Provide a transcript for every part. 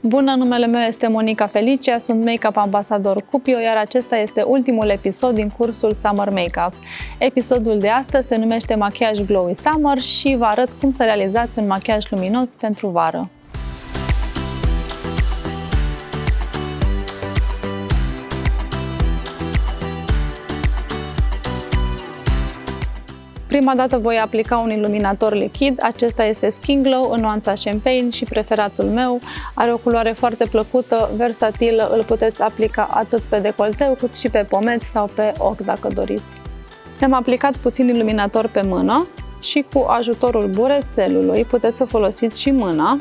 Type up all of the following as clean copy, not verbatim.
Bună, numele meu este Monica Felicia, sunt make-up ambasador Cupio, iar acesta este ultimul episod din cursul Summer Makeup. Episodul de astăzi se numește Machiaj Glowy Summer și vă arăt cum să realizați un machiaj luminos pentru vară. Prima dată voi aplica un iluminator lichid, acesta este Skin Glow în nuanța Champagne și preferatul meu. Are o culoare foarte plăcută, versatilă, îl puteți aplica atât pe decolteu cât și pe pomeți sau pe ochi dacă doriți. Mi-am aplicat puțin iluminator pe mână și cu ajutorul burețelului puteți să folosiți și mâna.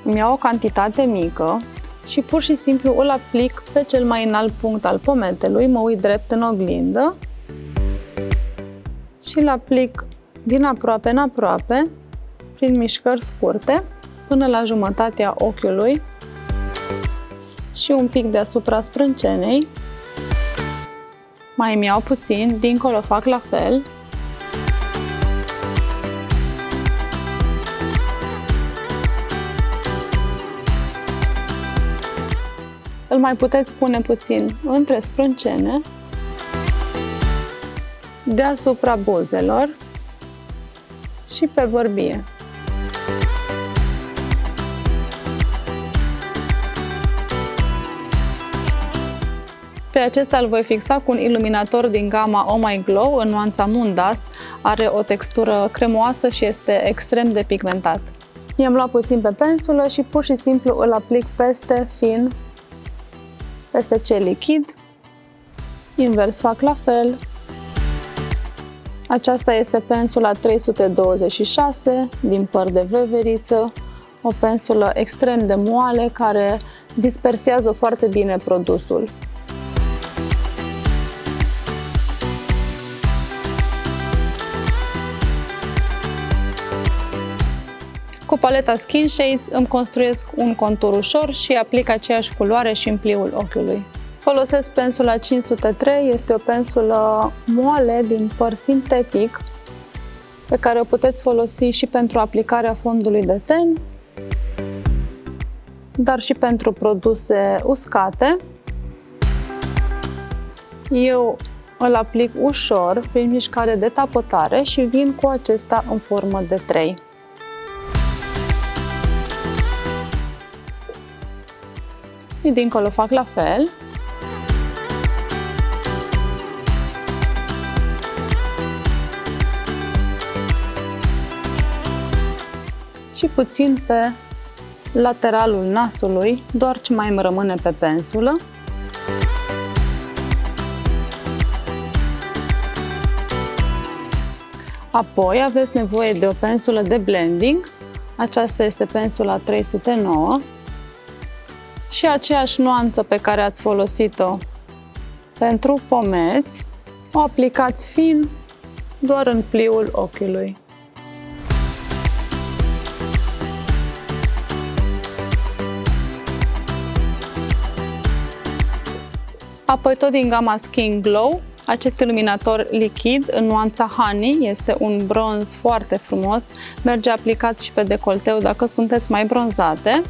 Îmi iau o cantitate mică și pur și simplu îl aplic pe cel mai înalt punct al pometelui, mă uit drept în oglindă și îl aplic din aproape în aproape, prin mișcări scurte, până la jumătatea ochiului și un pic deasupra sprâncenei. Mai îmi iau puțin, dincolo fac la fel. Îl mai puteți pune puțin între sprâncene, deasupra buzelor și pe bărbie. Pe acesta îl voi fixa cu un iluminator din gama Oh My Glow în nuanța Moon Dust. Are o textură cremoasă și este extrem de pigmentat. I-am luat puțin pe pensulă și pur și simplu îl aplic peste fin, peste cel lichid. Invers fac la fel. Aceasta este pensula 326 din păr de veveriță, o pensulă extrem de moale care dispersează foarte bine produsul. Cu paleta Skin Shades îmi construiesc un contur ușor și aplic aceeași culoare și în pliul ochiului. Folosesc pensula 503, este o pensulă moale din păr sintetic pe care o puteți folosi și pentru aplicarea fondului de ten, dar și pentru produse uscate. Eu îl aplic ușor prin mișcare de tapotare și vin cu acesta în formă de 3. Și dincolo fac la fel. Și puțin pe lateralul nasului, doar ce mai îmi rămâne pe pensulă. Apoi aveți nevoie de o pensulă de blending. Aceasta este pensula 309 și aceeași nuanță pe care ați folosit-o pentru pomeți, o aplicați fin doar în pliul ochiului. Apoi tot din gama Skin Glow, acest iluminator lichid în nuanța Honey, este un bronz foarte frumos, merge aplicat și pe decolteu dacă sunteți mai bronzate.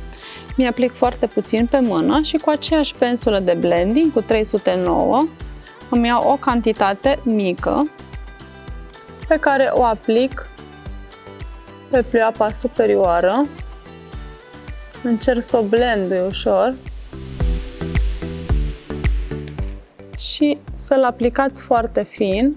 Mi-aplic foarte puțin pe mână și cu aceeași pensulă de blending, cu 309, îmi iau o cantitate mică pe care o aplic pe pleoapa superioară. Încerc să o blendui ușor și să-l aplicați foarte fin.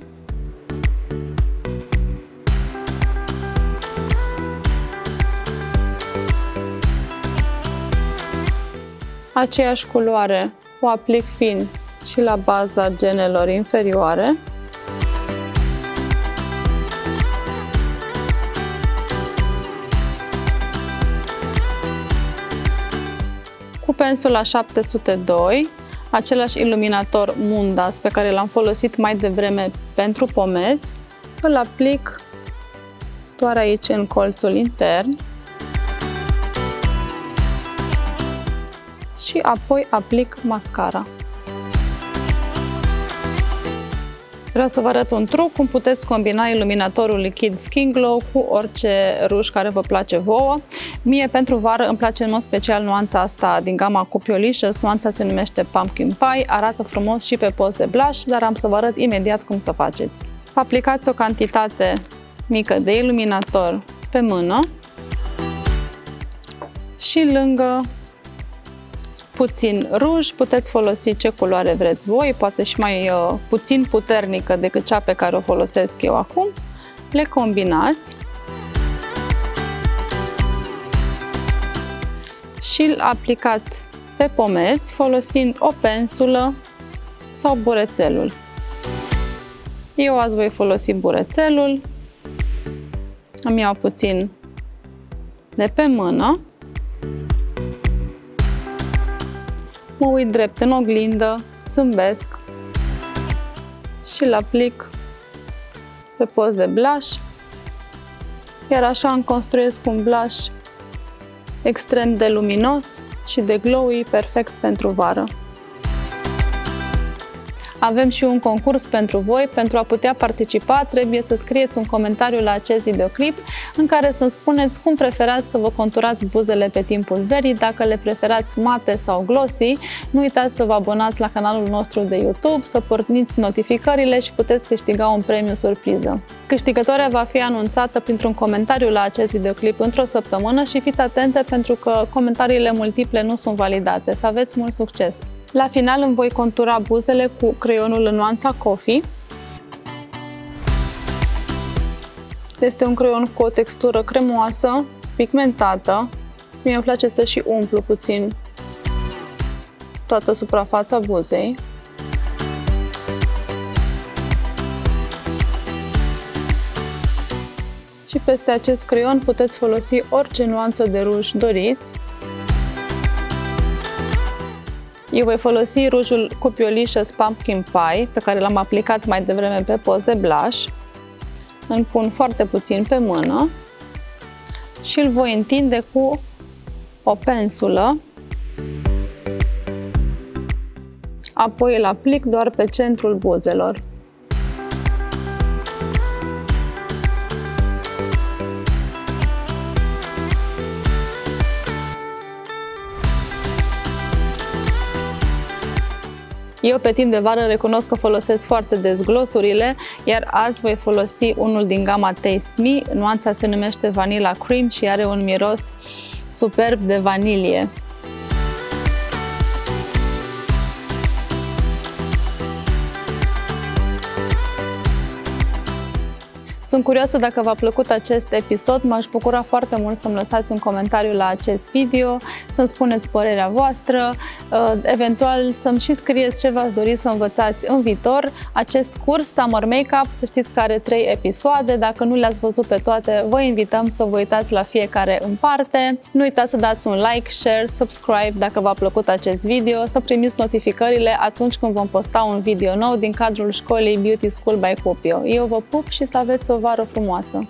Aceeași culoare o aplic fin și la baza genelor inferioare. Cu pensula 702, același iluminator Moon Dust pe care l-am folosit mai devreme pentru pomeți, îl aplic doar aici în colțul intern și apoi aplic mascara. Vreau să vă arăt un truc, cum puteți combina iluminatorul lichid Skin Glow cu orice ruj care vă place vouă. Mie pentru vară îmi place în mod special nuanța asta din gama Copiolicious, nuanța se numește Pumpkin Pie, arată frumos și pe post de blush, dar am să vă arăt imediat cum să faceți. Aplicați o cantitate mică de iluminator pe mână și lângă puțin ruj, puteți folosi ce culoare vreți voi, poate și mai puțin puternică decât cea pe care o folosesc eu acum. Le combinați și îl aplicați pe pomeți folosind o pensulă sau burețelul. Eu azi voi folosi burețelul, îmi iau puțin de pe mână, mă uit drept în oglindă, zâmbesc și îl aplic pe post de blush, iar așa îmi construiesc un blush extrem de luminos și de glowy, perfect pentru vară. Avem și un concurs pentru voi. Pentru a putea participa, trebuie să scrieți un comentariu la acest videoclip în care să-mi spuneți cum preferați să vă conturați buzele pe timpul verii, dacă le preferați mate sau glossy. Nu uitați să vă abonați la canalul nostru de YouTube, să porniți notificările și puteți câștiga un premiu surpriză. Câștigătoarea va fi anunțată printr-un comentariu la acest videoclip într-o săptămână și fiți atente pentru că comentariile multiple nu sunt validate. Să aveți mult succes! La final îmi voi contura buzele cu creionul în nuanța Coffee. Este un creion cu o textură cremoasă, pigmentată. Mie îmi place să și umplu puțin toată suprafața buzei. Și peste acest creion puteți folosi orice nuanță de ruj doriți. Eu voi folosi rujul Copiolicious Pumpkin Pie, pe care l-am aplicat mai devreme pe post de blush. Îl pun foarte puțin pe mână și îl voi întinde cu o pensulă. Apoi îl aplic doar pe centrul buzelor. Eu pe timp de vară recunosc că folosesc foarte des glossurile, iar azi voi folosi unul din gama Taste Me. Nuanța se numește Vanilla Cream și are un miros superb de vanilie. Sunt curioasă dacă v-a plăcut acest episod, m-aș bucura foarte mult să-mi lăsați un comentariu la acest video, să-mi spuneți părerea voastră, eventual să-mi și scrieți ce v-ați dori să învățați în viitor. Acest curs Summer Makeup, să știți că are 3 episoade, dacă nu le-ați văzut pe toate, vă invităm să vă uitați la fiecare în parte. Nu uitați să dați un like, share, subscribe dacă v-a plăcut acest video, să primiți notificările atunci când vom posta un video nou din cadrul școlii Beauty School by Cupio. Eu vă pup și să aveți o vară frumoasă!